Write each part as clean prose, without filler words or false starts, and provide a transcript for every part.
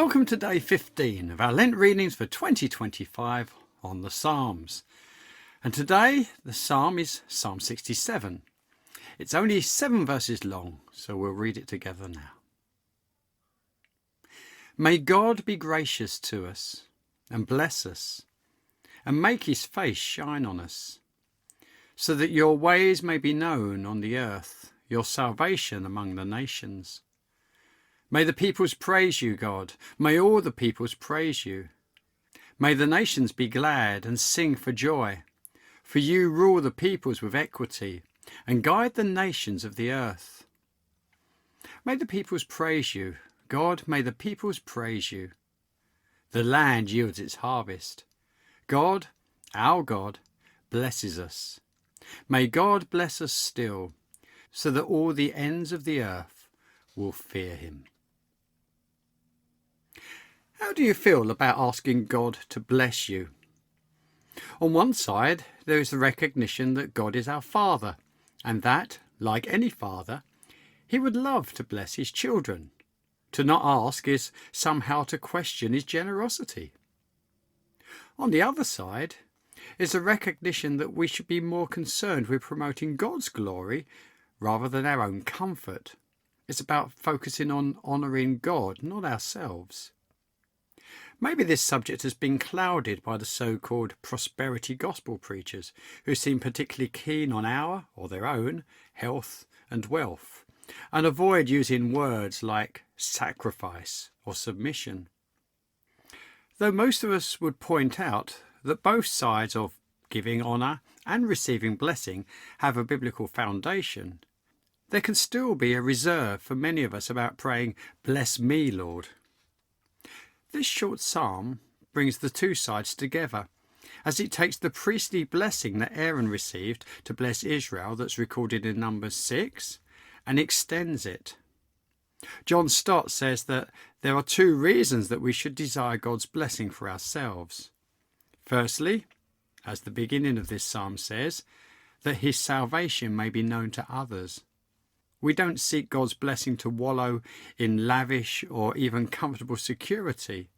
Welcome to day 15 of our Lent readings for 2025 on the Psalms. And today the psalm is Psalm 67. It's only 7 verses long, so we'll read it together now. May God be gracious to us and bless us and make his face shine on us, so that your ways may be known on the earth, your salvation among the nations. May the peoples praise you, God. May all the peoples praise you. May the nations be glad and sing for joy. For you rule the peoples with equity and guide the nations of the earth. May the peoples praise you. God, may the peoples praise you. The land yields its harvest. God, our God, blesses us. May God bless us still, so that all the ends of the earth will fear him. How do you feel about asking God to bless you? On one side, there is the recognition that God is our Father, and that, like any father, he would love to bless his children. To not ask is somehow to question his generosity. On the other side is the recognition that we should be more concerned with promoting God's glory rather than our own comfort. It's about focusing on honouring God, not ourselves. Maybe this subject has been clouded by the so-called prosperity gospel preachers who seem particularly keen on our, or their own, health and wealth, and avoid using words like sacrifice or submission. Though most of us would point out that both sides of giving honour and receiving blessing have a biblical foundation, there can still be a reserve for many of us about praying, "Bless me, Lord." This short psalm brings the two sides together, as it takes the priestly blessing that Aaron received to bless Israel that's recorded in Numbers 6 and extends it. John Stott says that there are two reasons that we should desire God's blessing for ourselves. Firstly, as the beginning of this psalm says, that his salvation may be known to others. We don't seek God's blessing to wallow in lavish or even comfortable security.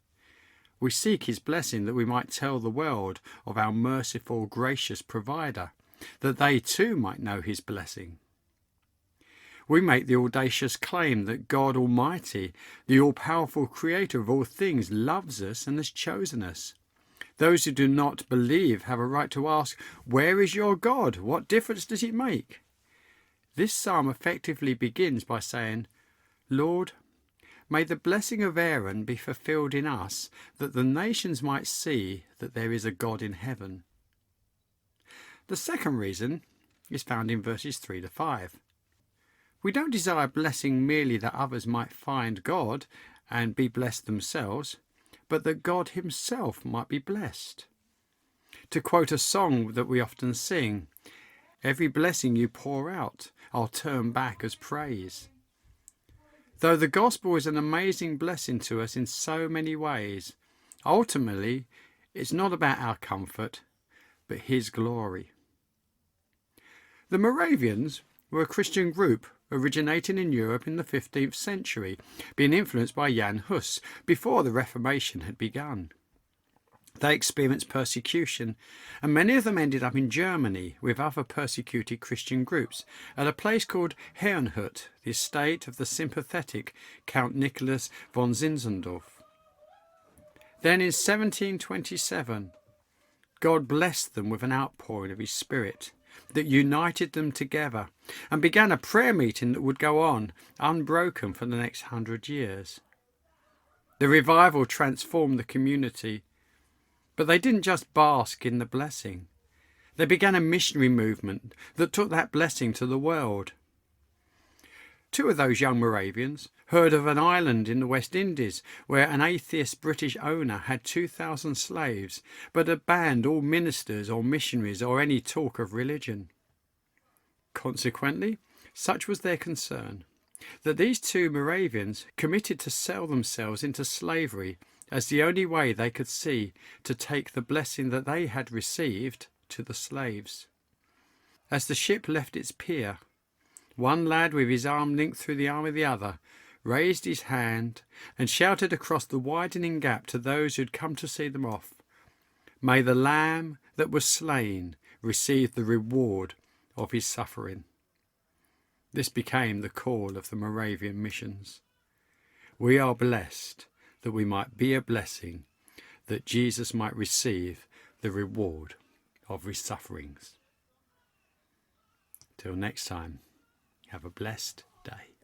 We seek his blessing that we might tell the world of our merciful, gracious provider, that they too might know his blessing. We make the audacious claim that God Almighty, the all-powerful creator of all things, loves us and has chosen us. Those who do not believe have a right to ask, "Where is your God? What difference does it make?" This psalm effectively begins by saying, "Lord, may the blessing of Aaron be fulfilled in us, that the nations might see that there is a God in heaven." The second reason is found in verses 3 to 5. We don't desire blessing merely that others might find God and be blessed themselves, but that God himself might be blessed. To quote a song that we often sing, "Every blessing you pour out, I'll turn back as praise." Though the gospel is an amazing blessing to us in so many ways, ultimately it's not about our comfort, but his glory. The Moravians were a Christian group originating in Europe in the 15th century, being influenced by Jan Hus before the Reformation had begun. They experienced persecution, and many of them ended up in Germany with other persecuted Christian groups at a place called Herrnhut, the estate of the sympathetic Count Nicholas von Zinzendorf. Then in 1727, God blessed them with an outpouring of his Spirit that united them together and began a prayer meeting that would go on unbroken for the next 100 years. The revival transformed the community. But they didn't just bask in the blessing. They began a missionary movement that took that blessing to the world. Two of those young Moravians heard of an island in the West Indies where an atheist British owner had 2,000 slaves, but had banned all ministers or missionaries or any talk of religion. Consequently, such was their concern, that these two Moravians committed to sell themselves into slavery as the only way they could see to take the blessing that they had received to the slaves. As the ship left its pier, one lad with his arm linked through the arm of the other raised his hand and shouted across the widening gap to those who'd come to see them off, "May the Lamb that was slain receive the reward of his suffering." This became the call of the Moravian missions. We are blessed that we might be a blessing, that Jesus might receive the reward of his sufferings. Till next time, have a blessed day.